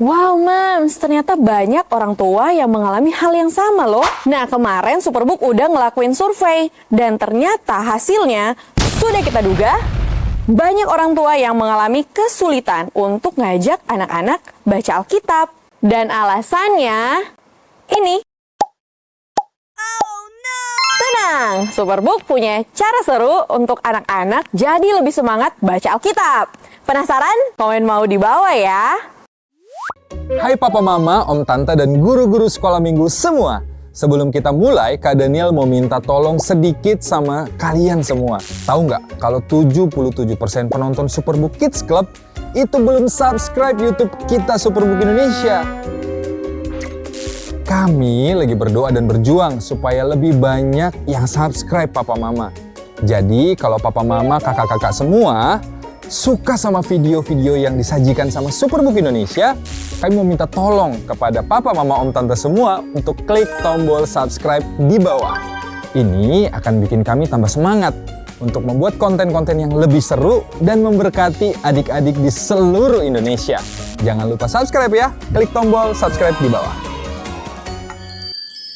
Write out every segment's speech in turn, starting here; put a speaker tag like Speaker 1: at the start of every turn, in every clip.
Speaker 1: Wow, Mams, ternyata banyak orang tua yang mengalami hal yang sama loh. Nah, kemarin Superbook udah ngelakuin survei, dan ternyata hasilnya sudah kita duga, banyak orang tua yang mengalami kesulitan untuk ngajak anak-anak baca Alkitab. Dan alasannya ini. Tenang, Superbook punya cara seru untuk anak-anak jadi lebih semangat baca Alkitab. Penasaran? Komen mau di bawah ya.
Speaker 2: Hai Papa Mama, Om Tante, dan guru-guru sekolah minggu semua. Sebelum kita mulai, Kak Daniel mau minta tolong sedikit sama kalian semua. Tahu nggak kalau 77% penonton Superbook Kids Club itu belum subscribe YouTube kita Superbook Indonesia. Kami lagi berdoa dan berjuang supaya lebih banyak yang subscribe Papa Mama. Jadi kalau Papa Mama, kakak-kakak semua suka sama video-video yang disajikan sama Superbook Indonesia, kami mau minta tolong kepada Papa, Mama, Om, Tante semua untuk klik tombol subscribe di bawah. Ini akan bikin kami tambah semangat untuk membuat konten-konten yang lebih seru dan memberkati adik-adik di seluruh Indonesia. Jangan lupa subscribe ya, klik tombol subscribe di bawah.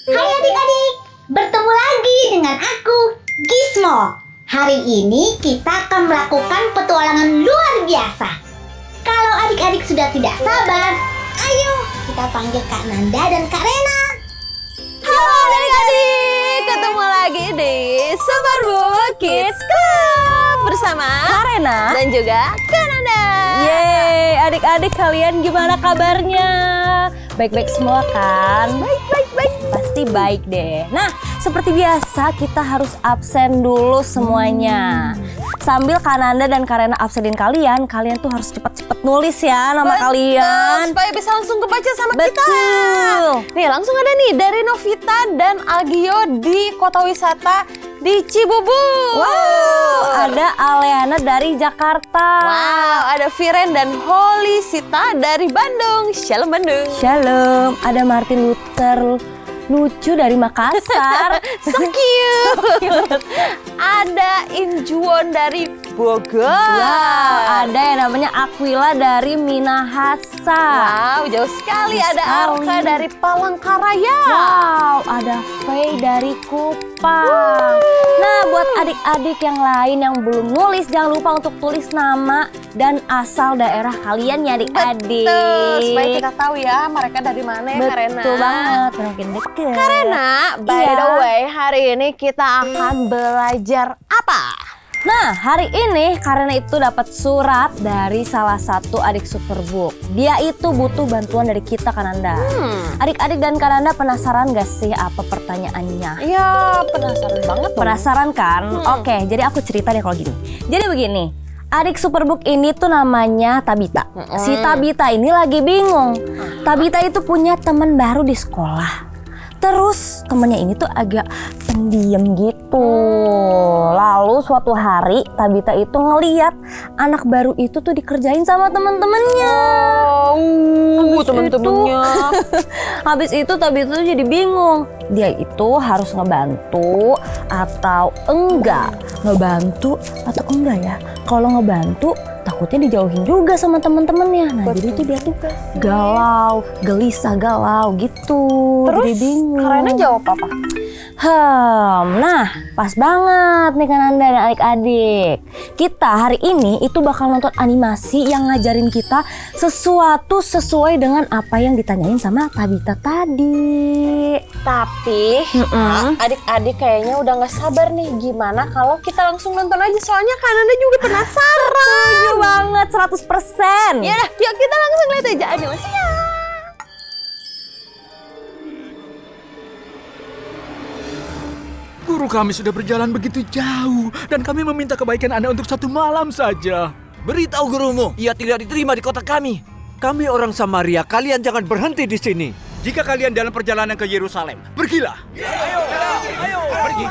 Speaker 3: Hai adik-adik, bertemu lagi dengan aku, Gizmo. Hari ini kita akan melakukan petualangan luar biasa. Kalau adik-adik sudah tidak sabar, ayo kita panggil Kak Nanda dan Kak Rena.
Speaker 4: Halo adik-adik, ketemu lagi di Superbook Kids Club bersama
Speaker 5: Kak Rena
Speaker 4: dan juga Kak Nanda.
Speaker 5: Yeay, adik-adik kalian gimana kabarnya? Baik-baik semua kan?
Speaker 4: Baik.
Speaker 5: Pasti baik deh. Nah, seperti biasa kita harus absen dulu semuanya. Sambil Kak Nanda dan Kak Rena absenin kalian tuh harus cepet-cepet nulis ya nama kalian.
Speaker 4: Supaya bisa langsung kebaca sama kita.
Speaker 5: Betul.
Speaker 4: Nih langsung ada nih dari Novita dan Algio di Kota Wisata di Cibubur.
Speaker 5: Wow, ada Aleana dari Jakarta.
Speaker 4: Wow, ada Viren dan Holy Sita dari Bandung. Shalom Bandung.
Speaker 5: Shalom, ada Martin Luther lucu dari Makassar.
Speaker 4: So cute. Ada Injuon dari Bogor.
Speaker 5: Wow, ada yang namanya Aquila dari Minahasa.
Speaker 4: Wow, jauh sekali.
Speaker 5: Jauh
Speaker 4: Ada
Speaker 5: sekali.
Speaker 4: Arka dari Palangkaraya.
Speaker 5: Wow, ada Faye dari Kupang. Nah, buat adik-adik yang lain yang belum nulis, jangan lupa untuk tulis nama dan asal daerah kalian ya adik-adik.
Speaker 4: Betul, supaya kita tahu ya mereka dari mana ya Karena.
Speaker 5: Betul banget, makin deket.
Speaker 4: Karena, by
Speaker 5: Iya.
Speaker 4: the way, hari ini kita akan belajar apa?
Speaker 5: Nah, hari ini karena itu dapat surat dari salah satu adik Superbook. Dia itu butuh bantuan dari kita, Kananda. Adik-adik dan Kananda penasaran gak sih apa pertanyaannya?
Speaker 4: Iya, penasaran banget dong.
Speaker 5: Penasaran kan? Oke, jadi aku cerita deh kalau gini. Jadi begini, adik Superbook ini tuh namanya Tabita. Si Tabita ini lagi bingung. Tabita itu punya teman baru di sekolah. Terus temennya ini tuh agak pendiam gitu. Lalu suatu hari Tabita itu ngeliat anak baru itu tuh dikerjain sama temen-temennya.
Speaker 4: Temen-temennya.
Speaker 5: Habis itu Tabita tuh jadi bingung. Dia itu harus ngebantu atau enggak? Ngebantu atau enggak ya? Kalau ngebantu takutnya dijauhin juga sama temen-temennya. Nah, jadi itu dia tuh galau, gelisah, galau gitu.
Speaker 4: Terus
Speaker 5: jadi bingung.
Speaker 4: Karena jawab apa?
Speaker 5: Nah pas banget nih kan Anda dan adik-adik. Kita hari ini itu bakal nonton animasi yang ngajarin kita sesuatu sesuai dengan apa yang ditanyain sama Tabita tadi.
Speaker 4: Tapi adik-adik kayaknya udah gak sabar nih. Gimana kalau kita langsung nonton aja? Soalnya Kananda juga penasaran.
Speaker 5: Setuju banget 100%.
Speaker 4: Ya udah, yuk kita langsung lihat aja animasinya.
Speaker 6: Guru kami sudah berjalan begitu jauh dan kami meminta kebaikan Anda untuk 1 malam saja.
Speaker 7: Beritahu gurumu, ia tidak diterima di kota kami. Kami orang Samaria, kalian jangan berhenti di sini. Jika kalian dalam perjalanan ke Yerusalem, pergilah. Ayo, pergi.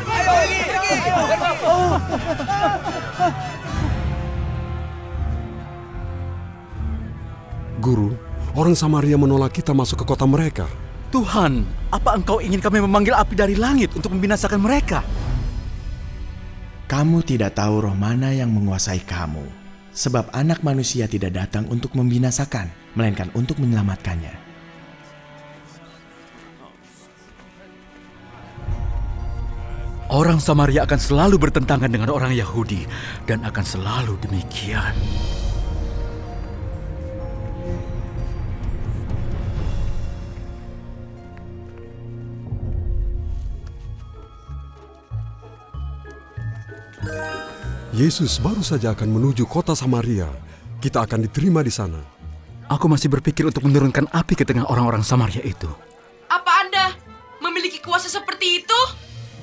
Speaker 8: Guru, orang Samaria menolak kita masuk ke kota mereka.
Speaker 6: Tuhan, apa engkau ingin kami memanggil api dari langit untuk membinasakan mereka?
Speaker 9: Kamu tidak tahu roh mana yang menguasai kamu. Sebab Anak Manusia tidak datang untuk membinasakan, melainkan untuk menyelamatkannya.
Speaker 7: Orang Samaria akan selalu bertentangan dengan orang Yahudi dan akan selalu demikian.
Speaker 8: Yesus baru saja akan menuju kota Samaria. Kita akan diterima di sana.
Speaker 7: Aku masih berpikir untuk menurunkan api ke tengah orang-orang Samaria itu.
Speaker 10: Apa Anda memiliki kuasa seperti itu?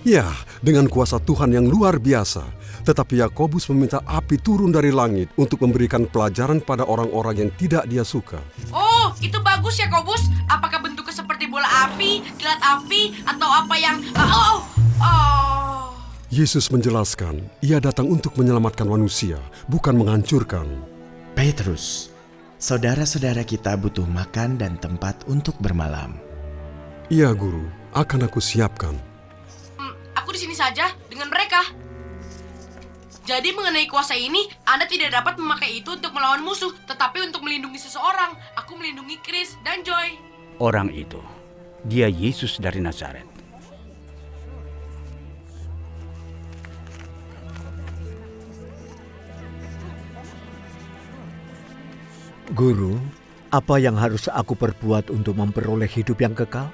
Speaker 8: Ya, dengan kuasa Tuhan yang luar biasa. Tetapi Yakobus meminta api turun dari langit untuk memberikan pelajaran pada orang-orang yang tidak dia suka.
Speaker 10: Oh, itu bagus ya, Yakobus. Apakah bentuknya seperti bola api, kilat api, atau apa yang...
Speaker 8: Yesus menjelaskan, ia datang untuk menyelamatkan manusia, bukan menghancurkan.
Speaker 9: Petrus, saudara-saudara kita butuh makan dan tempat untuk bermalam.
Speaker 8: Iya, Guru, akan aku siapkan.
Speaker 10: Aku di sini saja dengan mereka. Jadi mengenai kuasa ini, Anda tidak dapat memakai itu untuk melawan musuh, tetapi untuk melindungi seseorang. Aku melindungi Chris dan Joy.
Speaker 11: Orang itu, dia Yesus dari Nazaret.
Speaker 12: Guru, apa yang harus aku perbuat untuk memperoleh hidup yang kekal?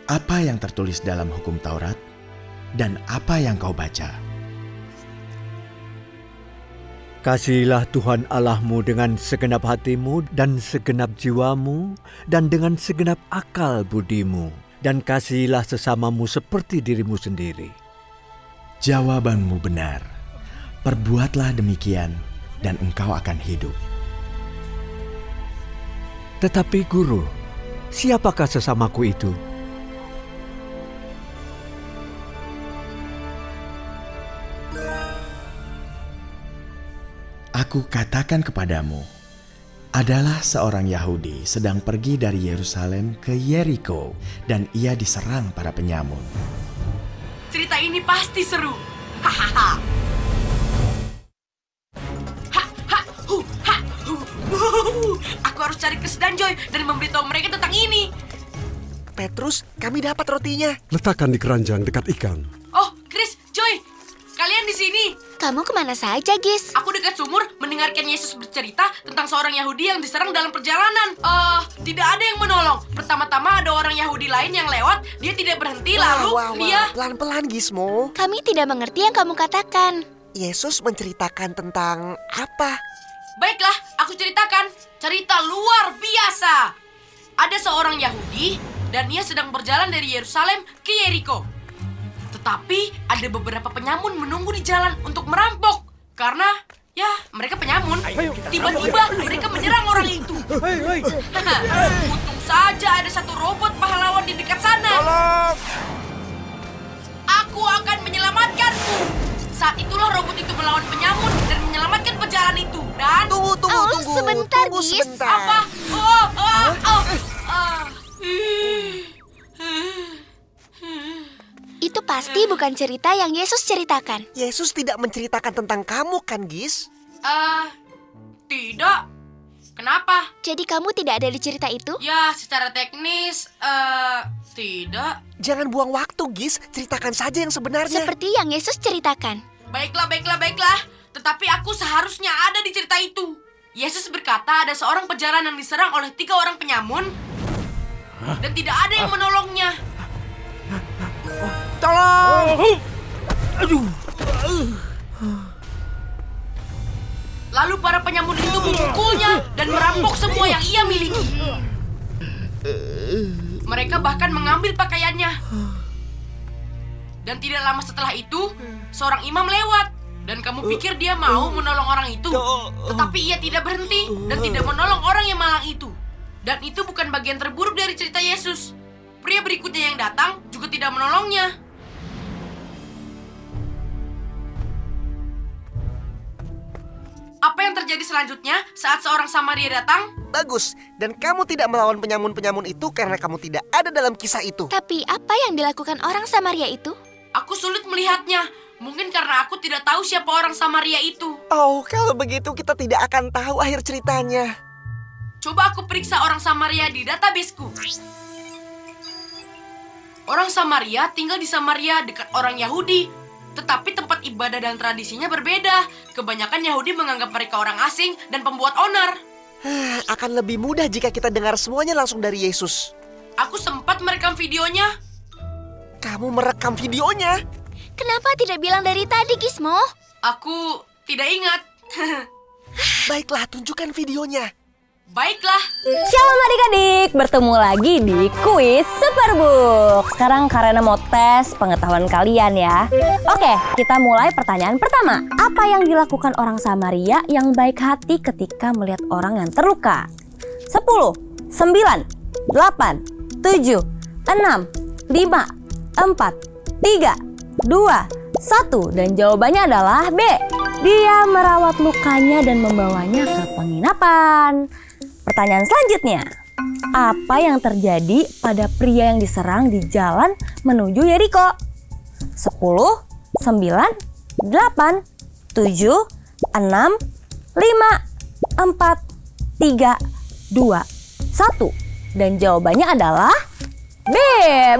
Speaker 9: Apa yang tertulis dalam hukum Taurat dan apa yang kau baca?
Speaker 12: Kasihilah Tuhan Allahmu dengan segenap hatimu dan segenap jiwamu dan dengan segenap akal budimu. Dan kasihilah sesamamu seperti dirimu sendiri.
Speaker 9: Jawabanmu benar. Perbuatlah demikian dan engkau akan hidup.
Speaker 12: Tetapi Guru, siapakah sesamaku itu?
Speaker 9: Aku katakan kepadamu, adalah seorang Yahudi sedang pergi dari Yerusalem ke Yeriko dan ia diserang para penyamun.
Speaker 10: Cerita ini pasti seru. Hahaha. Aku harus cari Chris dan Joy dan memberitahu mereka tentang ini.
Speaker 13: Petrus, kami dapat rotinya.
Speaker 8: Letakkan di keranjang dekat ikan.
Speaker 10: Oh, Chris, Joy, kalian di sini.
Speaker 3: Kamu kemana saja, Gis?
Speaker 10: Aku dekat sumur mendengarkan Yesus bercerita tentang seorang Yahudi yang diserang dalam perjalanan. Tidak ada yang menolong. Pertama-tama ada orang Yahudi lain yang lewat, dia tidak berhenti, lalu dia...
Speaker 13: Pelan-pelan, Gizmo.
Speaker 3: Kami tidak mengerti yang kamu katakan.
Speaker 13: Yesus menceritakan tentang apa?
Speaker 10: Baiklah, aku ceritakan. Cerita luar biasa. Ada seorang Yahudi dan ia sedang berjalan dari Yerusalem ke Yeriko. Tetapi ada beberapa penyamun menunggu di jalan untuk merampok. Karena, ya, mereka penyamun. Tiba-tiba mereka menyerang orang itu. Untung saja ada satu robot pahlawan di dekat sana. Aku akan menyelamatkanmu. Saat itulah robot itu melawan penyamun dan menyelamatkan pejalan itu. Dan...
Speaker 13: Tunggu.
Speaker 3: Sebentar,
Speaker 13: Tunggu
Speaker 3: Gis.
Speaker 13: sebentar.
Speaker 10: Apa?
Speaker 3: Itu pasti bukan cerita yang Yesus ceritakan.
Speaker 13: Yesus tidak menceritakan tentang kamu kan, Gis?
Speaker 10: Tidak. Kenapa?
Speaker 3: Jadi kamu tidak ada di cerita itu?
Speaker 10: Ya, secara teknis, tidak.
Speaker 13: Jangan buang waktu, Gis. Ceritakan saja yang sebenarnya.
Speaker 3: Seperti yang Yesus ceritakan.
Speaker 10: Baiklah. Tetapi aku seharusnya ada di cerita itu. Yesus berkata ada seorang pejalan yang diserang oleh 3 orang penyamun. Dan tidak ada yang menolongnya.
Speaker 13: Tolong!
Speaker 10: Lalu para penyamun itu memukulnya dan merampok semua yang ia miliki. Mereka bahkan mengambil pakaiannya. Dan tidak lama setelah itu, seorang imam lewat. Dan kamu pikir dia mau menolong orang itu. Tetapi ia tidak berhenti dan tidak menolong orang yang malang itu. Dan itu bukan bagian terburuk dari cerita Yesus. Pria berikutnya yang datang juga tidak menolongnya. Apa yang terjadi selanjutnya saat seorang Samaria datang?
Speaker 13: Bagus, dan kamu tidak melawan penyamun-penyamun itu karena kamu tidak ada dalam kisah itu.
Speaker 3: Tapi apa yang dilakukan orang Samaria itu?
Speaker 10: Aku sulit melihatnya. Mungkin karena aku tidak tahu siapa orang Samaria itu.
Speaker 13: Oh, kalau begitu kita tidak akan tahu akhir ceritanya.
Speaker 10: Coba aku periksa orang Samaria di databaseku. Orang Samaria tinggal di Samaria dekat orang Yahudi. Tetapi tempat ibadah dan tradisinya berbeda. Kebanyakan Yahudi menganggap mereka orang asing dan pembuat onar.
Speaker 13: Akan lebih mudah jika kita dengar semuanya langsung dari Yesus.
Speaker 10: Aku sempat merekam videonya.
Speaker 13: Kamu merekam videonya?
Speaker 14: Kenapa tidak bilang dari tadi, Gizmo?
Speaker 10: Aku tidak ingat.
Speaker 13: Baiklah, tunjukkan videonya.
Speaker 10: Baiklah.
Speaker 5: Shalom adik-adik, bertemu lagi di kuis Superbook. Sekarang Karena mau tes pengetahuan kalian ya. Oke, kita mulai pertanyaan pertama. Apa yang dilakukan orang Samaria yang baik hati ketika melihat orang yang terluka? 10, 9, 8, 7, 6, 5, 4, 3, 2, 1. Dan jawabannya adalah B. Dia merawat lukanya dan membawanya ke penginapan. Pertanyaan selanjutnya, apa yang terjadi pada pria yang diserang di jalan menuju Yeriko? 10, 9, 8, 7, 6, 5, 4, 3, 2, 1. Dan jawabannya adalah B.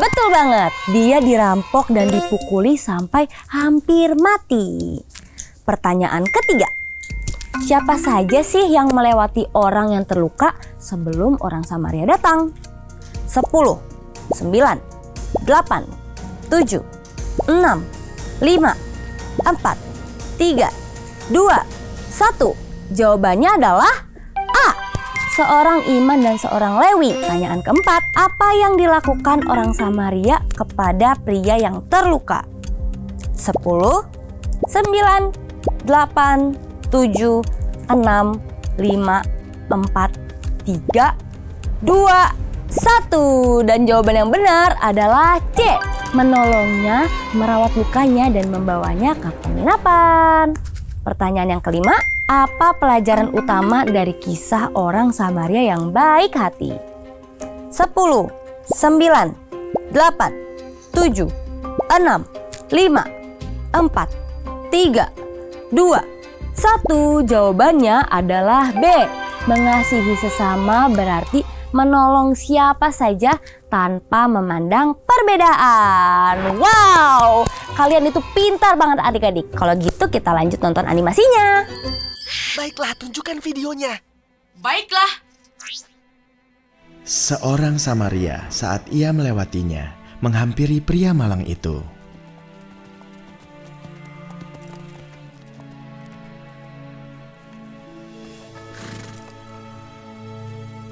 Speaker 5: Betul banget. Dia dirampok dan dipukuli sampai hampir mati. Pertanyaan ketiga. Siapa saja sih yang melewati orang yang terluka sebelum orang Samaria datang? 10, 9, 8, 7, 6, 5, 4, 3, 2, 1. Jawabannya adalah A. Seorang imam dan seorang Lewi. Pertanyaan keempat, apa yang dilakukan orang Samaria kepada pria yang terluka? 10, 9, 8, 7, 6, 5, 4, 3, 2, 1. Dan jawaban yang benar adalah C. Menolongnya, merawat lukanya, dan membawanya ke penginapan. Pertanyaan yang kelima, apa pelajaran utama dari kisah orang Samaria yang baik hati? 10, 9, 8, 7, 6, 5, 4, 3, 2, 1. Jawabannya adalah B. Mengasihi sesama berarti menolong siapa saja tanpa memandang perbedaan. Wow, kalian itu pintar banget adik-adik. Kalau gitu kita lanjut nonton animasinya.
Speaker 13: Baiklah, tunjukkan videonya.
Speaker 10: Baiklah.
Speaker 9: Seorang Samaria saat ia melewatinya menghampiri pria malang itu.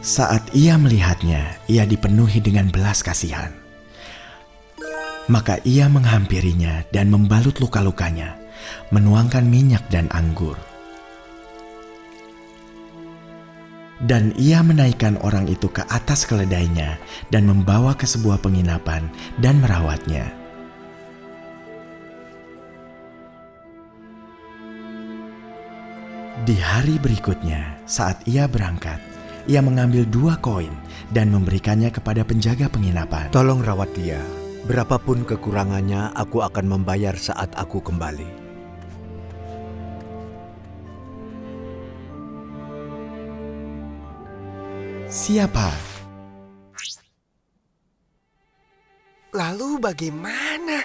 Speaker 9: Saat ia melihatnya, ia dipenuhi dengan belas kasihan. Maka ia menghampirinya dan membalut luka-lukanya, menuangkan minyak dan anggur. Dan ia menaikkan orang itu ke atas keledainya dan membawa ke sebuah penginapan dan merawatnya. Di hari berikutnya, saat ia berangkat, ia mengambil 2 koin dan memberikannya kepada penjaga penginapan.
Speaker 12: Tolong rawat dia. Berapapun kekurangannya, aku akan membayar saat aku kembali.
Speaker 9: Siapa?
Speaker 13: Lalu bagaimana?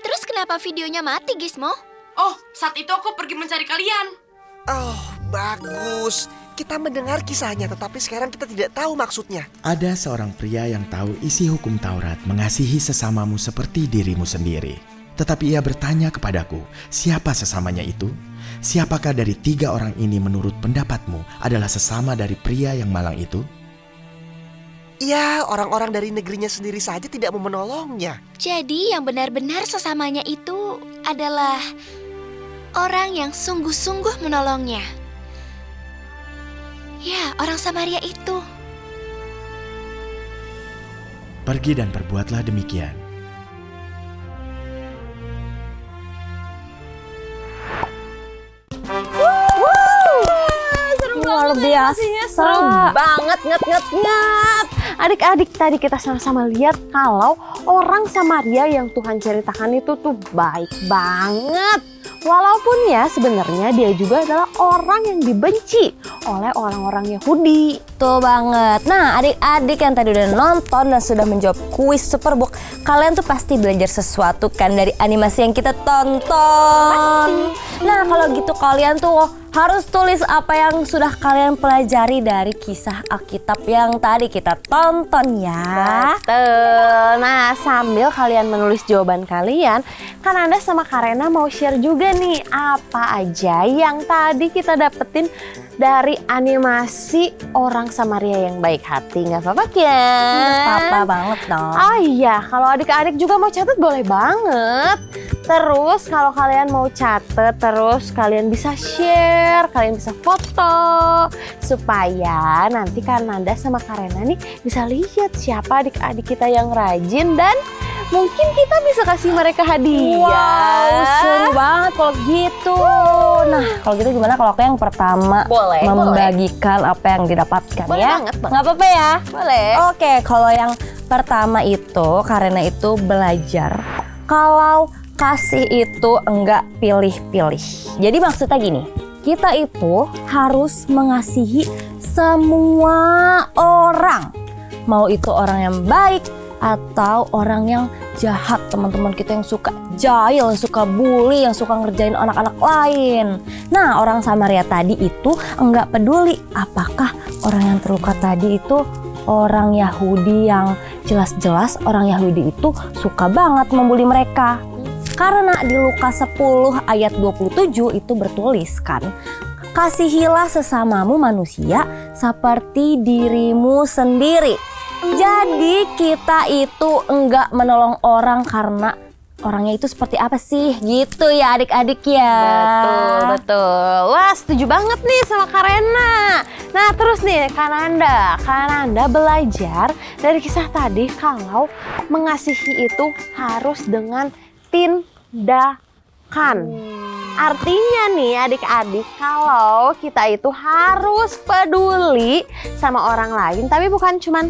Speaker 14: Terus kenapa videonya mati, Gizmo?
Speaker 10: Oh, saat itu aku pergi mencari kalian.
Speaker 13: Oh, bagus. Kita mendengar kisahnya, tetapi sekarang kita tidak tahu maksudnya.
Speaker 9: Ada seorang pria yang tahu isi hukum Taurat, mengasihi sesamamu seperti dirimu sendiri. Tetapi ia bertanya kepadaku, siapa sesamanya itu? Siapakah dari 3 orang ini menurut pendapatmu adalah sesama dari pria yang malang itu?
Speaker 13: Ya, orang-orang dari negerinya sendiri saja tidak mau menolongnya.
Speaker 14: Jadi yang benar-benar sesamanya itu adalah orang yang sungguh-sungguh menolongnya. Ya, orang Samaria itu.
Speaker 9: Pergi dan perbuatlah demikian.
Speaker 5: Luar biasa.
Speaker 4: Seru banget, nget. Adik-adik, tadi kita sama-sama lihat kalau orang Samaria yang Tuhan ceritakan itu tuh baik banget. Walaupun ya sebenarnya dia juga adalah orang yang dibenci oleh orang-orang Yahudi.
Speaker 5: Tuh banget. Nah, adik-adik yang tadi udah nonton dan sudah menjawab kuis Superbook, kalian tuh pasti belajar sesuatu kan dari animasi yang kita tonton. Nah, kalau gitu kalian tuh harus tulis apa yang sudah kalian pelajari dari kisah Alkitab yang tadi kita tonton ya.
Speaker 4: Betul. Nah, sambil kalian menulis jawaban kalian, kan Anda sama Karena mau share juga nih apa aja yang tadi kita dapetin dari animasi orang Samaria yang baik hati. Nggak apa-apa kan?
Speaker 5: Nggak apa-apa banget dong.
Speaker 4: Oh iya, kalau adik-adik juga mau catat boleh banget. Terus kalau kalian mau catat, terus kalian bisa share, kalian bisa foto, supaya nanti Nanda sama Karena nih bisa lihat siapa adik-adik kita yang rajin dan mungkin kita bisa kasih mereka hadiah.
Speaker 5: Wow, seru banget kalau gitu. Nah, kalau gitu gimana kalau aku yang pertama membagikan apa yang didapatkan
Speaker 4: boleh
Speaker 5: ya?
Speaker 4: Banget,
Speaker 5: nggak apa-apa ya?
Speaker 4: Boleh.
Speaker 5: Oke, kalau yang pertama itu Karena itu belajar kalau kasih itu enggak pilih-pilih. Jadi maksudnya gini, kita itu harus mengasihi semua orang. Mau itu orang yang baik atau orang yang jahat, teman-teman kita yang suka jahil, yang suka bully, yang suka ngerjain anak-anak lain. Nah, orang Samaria tadi itu enggak peduli apakah orang yang terluka tadi itu orang Yahudi yang jelas-jelas orang Yahudi itu suka banget membuli mereka. Karena di Lukas 10 ayat 27 itu bertuliskan, kasihilah sesamamu manusia seperti dirimu sendiri. Jadi kita itu enggak menolong orang karena orangnya itu seperti apa sih gitu ya adik-adik ya.
Speaker 4: Betul. Wah, setuju banget nih sama Karena. Nah, terus nih Kananda belajar dari kisah tadi kalau mengasihi itu harus dengan tindakan. Artinya nih adik-adik, kalau kita itu harus peduli sama orang lain, tapi bukan cuman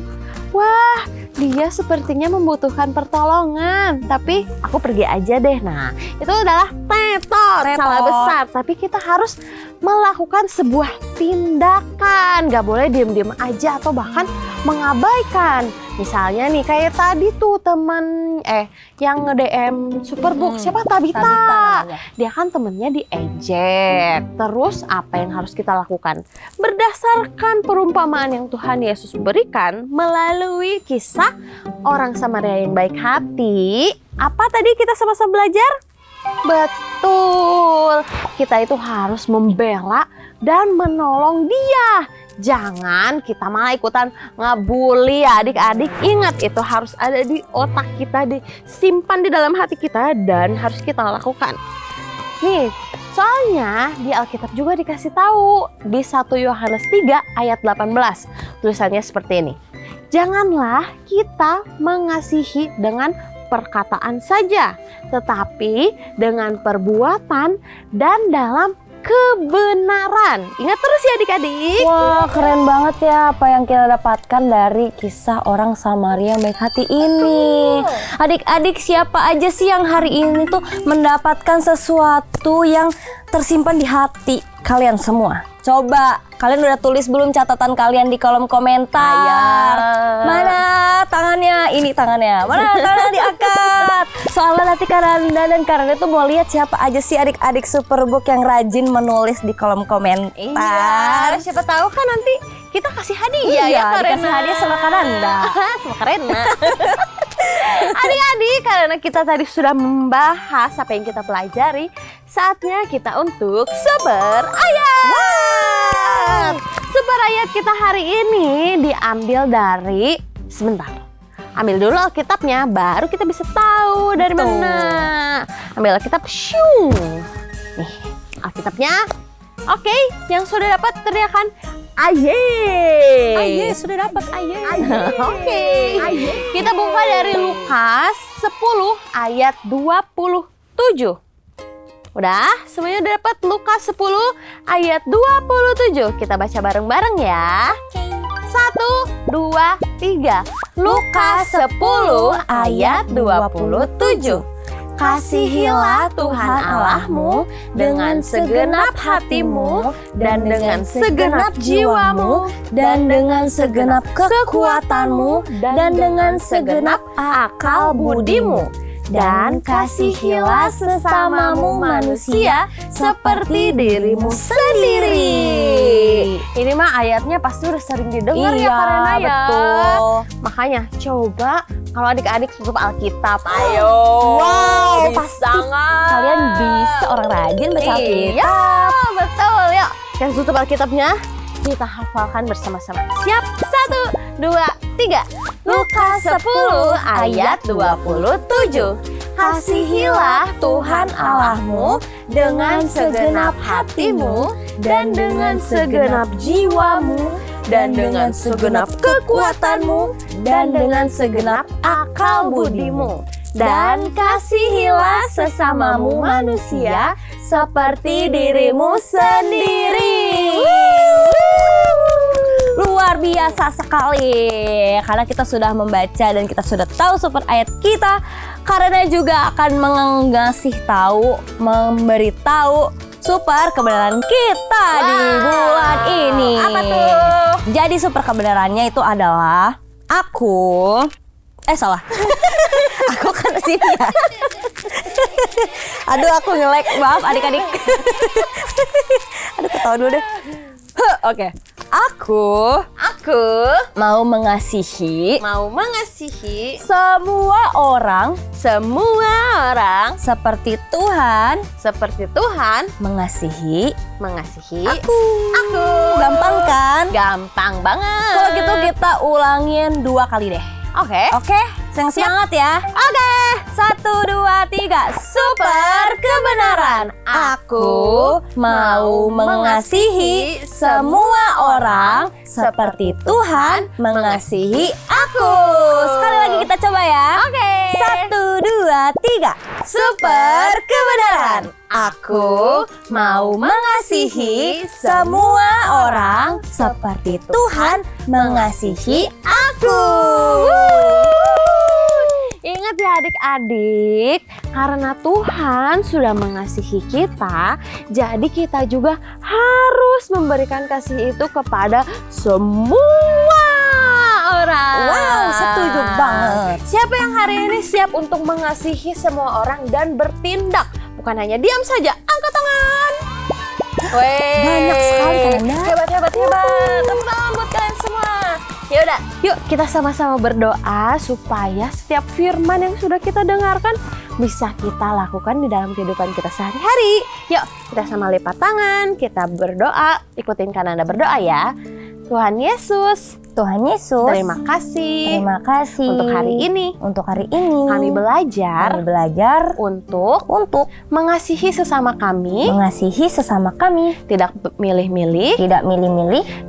Speaker 4: wah, dia sepertinya membutuhkan pertolongan, tapi aku pergi aja deh. Nah, itu adalah tetot, salah besar. Tapi kita harus melakukan sebuah tindakan. Gak boleh diem-diem aja atau bahkan mengabaikan. Misalnya nih kayak tadi tuh teman yang nge-DM Superbook, siapa? Tabita. Dia kan temennya diejek. Terus apa yang harus kita lakukan? Berdasarkan perumpamaan yang Tuhan Yesus berikan melalui kisah orang Samaria yang baik hati, apa tadi kita sama-sama belajar? Betul, kita itu harus membela dan menolong dia. Jangan kita malah ikutan ngebully ya adik-adik. Ingat, itu harus ada di otak kita, disimpan di dalam hati kita dan harus kita lakukan. Nih, soalnya di Alkitab juga dikasih tahu di 1 Yohanes 3 ayat 18. Tulisannya seperti ini. Janganlah kita mengasihi dengan perkataan saja, tetapi dengan perbuatan dan dalam kebenaran. Ingat terus ya adik-adik.
Speaker 5: Wah, keren banget ya apa yang kita dapatkan dari kisah orang Samaria yang baik hati ini. Adik-adik, siapa aja sih yang hari ini tuh mendapatkan sesuatu yang tersimpan di hati kalian semua? Coba, kalian udah tulis belum catatan kalian di kolom komentar? Mana tangannya? Ini tangannya. Mana tangannya diangkat? Soalnya nanti Karanda dan Karanda tuh mau lihat siapa aja sih adik-adik Superbook yang rajin menulis di kolom komentar.
Speaker 4: Iya, siapa tahu kan nanti kita kasih hadiah ya Karena.
Speaker 5: Dikasih hadiah sama Karanda.
Speaker 4: Sama Karena. Adik-adik, karena kita tadi sudah membahas apa yang kita pelajari, saatnya kita untuk sumber ayat. Sumber ayat kita hari ini diambil dari, sebentar, ambil dulu Alkitabnya, baru kita bisa tahu dari mana. Ambil Alkitab, shoo. Nih, Alkitabnya. Oke, yang sudah dapat teriakan aye.
Speaker 5: Aye, sudah dapat aye.
Speaker 4: Oke. Kita buka dari Lukas 10 ayat 27. Udah? Semuanya udah dapat Lukas 10 ayat 27. Kita baca bareng-bareng ya. 1, 2, 3. Lukas 10 ayat 27. Kasihilah Tuhan Allahmu dengan segenap hatimu dan dengan segenap jiwamu dan dengan segenap kekuatanmu dan dengan segenap akal budimu. Dan kasihilah sesamamu manusia seperti dirimu sendiri. Ini mah ayatnya pasti udah sering didengar ya Karena ya. Betul. Makanya coba kalau adik-adik tutup Alkitab. Ayo.
Speaker 5: Wow,
Speaker 4: bisa
Speaker 5: pasti
Speaker 4: nggak?
Speaker 5: kalian bisa orang rajin baca Alkitab.
Speaker 4: Iya, betul. Yuk, kita tutup Alkitabnya. Kita hafalkan bersama-sama. Siap? 1, 2, 3. Lukas 10 ayat 27. Kasihilah Tuhan Allahmu dengan segenap hatimu dan dengan segenap jiwamu dan dengan segenap kekuatanmu dan dengan segenap akal budimu. Dan kasihilah sesamamu manusia seperti dirimu sendiri.
Speaker 5: Luar biasa sekali. Karena kita sudah membaca dan kita sudah tahu super ayat kita. Karena juga akan mengasih tahu, memberitahu super kebenaran kita di bulan ini.
Speaker 4: Apa tuh?
Speaker 5: Jadi super kebenarannya itu adalah aku salah. Aku kan sini ya. Aduh, aku nge-lag. Maaf adik-adik. Aduh, ketawa dulu deh. Oke. Aku mau mengasihi semua orang seperti Tuhan mengasihi aku. Gampang kan?
Speaker 4: Gampang banget.
Speaker 5: Kalau gitu kita ulangin 2 kali deh.
Speaker 4: Oke.
Speaker 5: Semangat ya.
Speaker 4: Oke.
Speaker 5: 1, 2, 3. Super kebenaran. Aku mau mengasihi semua orang seperti Tuhan mengasihi aku. Sekali lagi kita coba ya.
Speaker 4: Oke.
Speaker 5: 1, 2, 3. Super kebenaran. Aku mau mengasihi semua orang seperti Tuhan mengasihi aku.
Speaker 4: Ingat ya adik-adik, karena Tuhan sudah mengasihi kita, jadi kita juga harus memberikan kasih itu kepada semua orang.
Speaker 5: Wow, setuju banget.
Speaker 4: Siapa yang hari ini siap untuk mengasihi semua orang dan bertindak? Bukan hanya diam saja, angkat tangan. Weh,
Speaker 5: banyak sekali Karena.
Speaker 4: Hebat. Tepuk tangan buat kalian semua. Yaudah, yuk kita sama-sama berdoa supaya setiap firman yang sudah kita dengarkan bisa kita lakukan di dalam kehidupan kita sehari-hari. Yuk, kita sama lipat tangan, kita berdoa. Ikutin Kananda berdoa ya. Tuhan Yesus, terima kasih untuk hari ini. Kami belajar untuk mengasihi sesama kami, tidak milih-milih,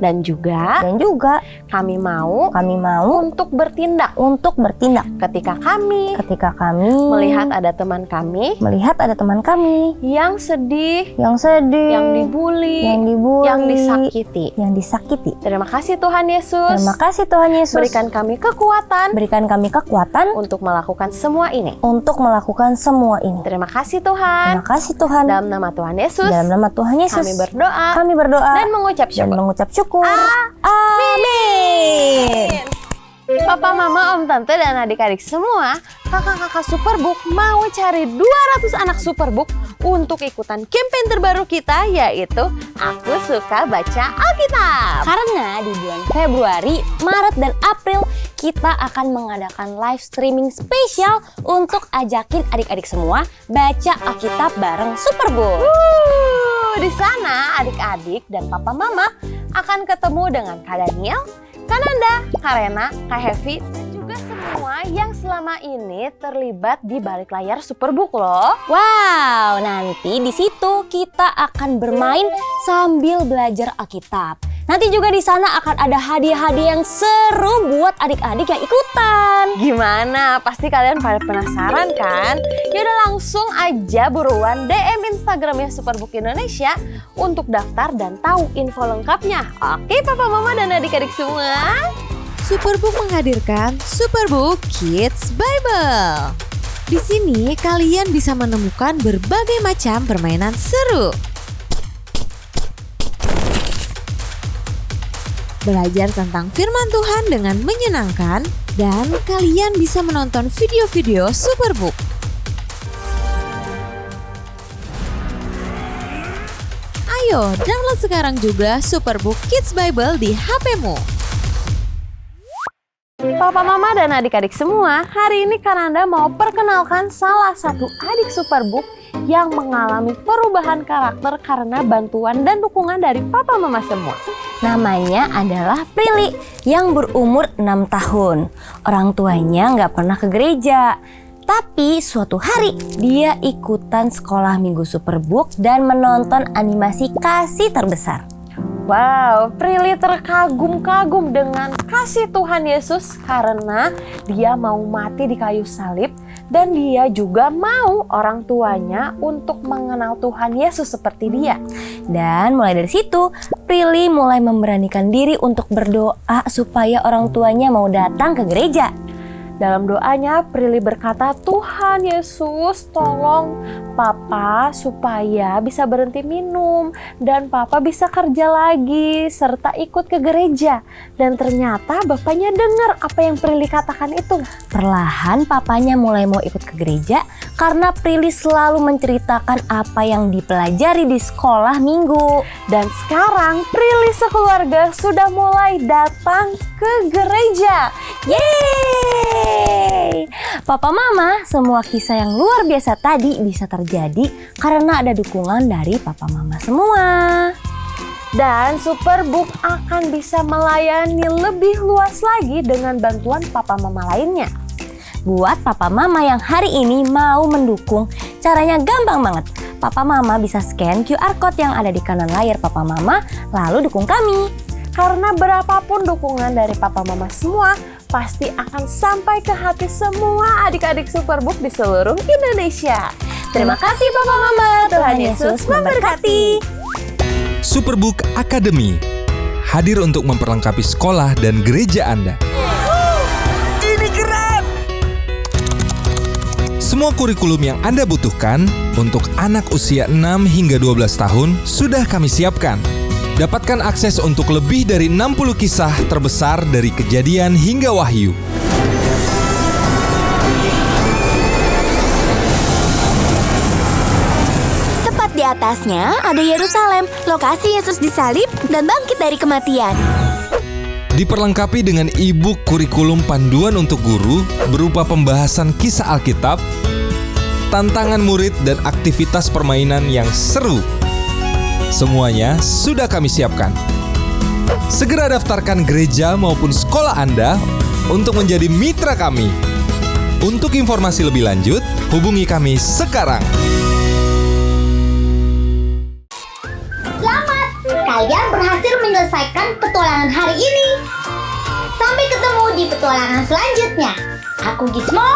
Speaker 4: dan juga kami mau untuk bertindak ketika kami melihat ada teman kami yang sedih, yang dibully, yang disakiti. Terima kasih Tuhan Yesus. Berikan kami kekuatan untuk melakukan semua ini. Terima kasih Tuhan. Dalam nama Tuhan Yesus. Kami berdoa. Dan mengucap syukur.
Speaker 5: Amin.
Speaker 4: Papa, Mama, Om, Tante, dan adik-adik semua, kakak-kakak Superbook mau cari 200 anak Superbook untuk ikutan campaign terbaru kita, yaitu Aku Suka Baca Alkitab.
Speaker 5: Karena di bulan Februari, Maret, dan April kita akan mengadakan live streaming spesial untuk ajakin adik-adik semua baca Alkitab bareng Superbook.
Speaker 4: Di sana adik-adik dan papa mama akan ketemu dengan Kak Daniel, Kananda, Karena, Kak Hevi, dan juga semua yang selama ini terlibat di balik layar Superbook loh.
Speaker 5: Wow, nanti di situ kita akan bermain sambil belajar Alkitab. Nanti juga di sana akan ada hadiah-hadiah yang seru buat adik-adik yang ikutan.
Speaker 4: Gimana? Pasti kalian pada penasaran kan? Yaudah langsung aja buruan DM Instagramnya Superbook Indonesia untuk daftar dan tahu info lengkapnya. Oke Papa Mama dan adik-adik semua?
Speaker 15: Superbook menghadirkan Superbook Kids Bible. Di sini kalian bisa menemukan berbagai macam permainan seru. Belajar tentang firman Tuhan dengan menyenangkan, dan kalian bisa menonton video-video Superbook. Ayo, download sekarang juga Superbook Kids Bible di HP-mu.
Speaker 4: Papa, Mama, dan adik-adik semua, hari ini Kananda mau perkenalkan salah satu adik Superbook yang mengalami perubahan karakter karena bantuan dan dukungan dari Papa Mama semua.
Speaker 5: Namanya adalah Prilly yang berumur 6 tahun. Orang tuanya nggak pernah ke gereja. Tapi suatu hari dia ikutan sekolah minggu Superbook dan menonton animasi kasih terbesar.
Speaker 4: Wow, Prilly terkagum-kagum dengan kasih Tuhan Yesus karena dia mau mati di kayu salib dan dia juga mau orang tuanya untuk mengenal Tuhan Yesus seperti dia.
Speaker 5: Dan mulai dari situ, Prilly mulai memberanikan diri untuk berdoa supaya orang tuanya mau datang ke gereja.
Speaker 4: Dalam doanya, Prilly berkata, Tuhan Yesus, tolong Papa supaya bisa berhenti minum dan Papa bisa kerja lagi serta ikut ke gereja. Dan ternyata Bapaknya dengar apa yang Prilly katakan itu.
Speaker 5: Perlahan Papanya mulai mau ikut ke gereja karena Prilly selalu menceritakan apa yang dipelajari di sekolah minggu.
Speaker 4: Dan sekarang Prilly sekeluarga sudah mulai datang ke gereja.
Speaker 5: Yeay! Papa Mama, semua kisah yang luar biasa tadi bisa terjadi karena ada dukungan dari Papa Mama semua.
Speaker 4: Dan Superbook akan bisa melayani lebih luas lagi dengan bantuan Papa Mama lainnya.
Speaker 5: Buat Papa Mama yang hari ini mau mendukung, caranya gampang banget. Papa Mama bisa scan QR Code yang ada di kanan layar Papa Mama, lalu dukung kami.
Speaker 4: Karena berapapun dukungan dari Papa Mama semua, pasti akan sampai ke hati semua adik-adik Superbook di seluruh Indonesia.
Speaker 5: Terima kasih Papa Mama, Tuhan Yesus memberkati.
Speaker 16: Superbook Academy hadir untuk memperlengkapi sekolah dan gereja Anda.
Speaker 13: Ini keren!
Speaker 16: Semua kurikulum yang Anda butuhkan untuk anak usia 6 hingga 12 tahun sudah kami siapkan. Dapatkan akses untuk lebih dari 60 kisah terbesar dari Kejadian hingga Wahyu.
Speaker 14: Tepat di atasnya ada Yerusalem, lokasi Yesus disalib dan bangkit dari kematian.
Speaker 16: Diperlengkapi dengan e-book kurikulum panduan untuk guru berupa pembahasan kisah Alkitab, tantangan murid dan aktivitas permainan yang seru. Semuanya sudah kami siapkan. Segera daftarkan gereja maupun sekolah Anda untuk menjadi mitra kami. Untuk informasi lebih lanjut, hubungi kami sekarang.
Speaker 3: Selamat, kalian berhasil menyelesaikan petualangan hari ini. Sampai ketemu di petualangan selanjutnya. Aku Gizmo,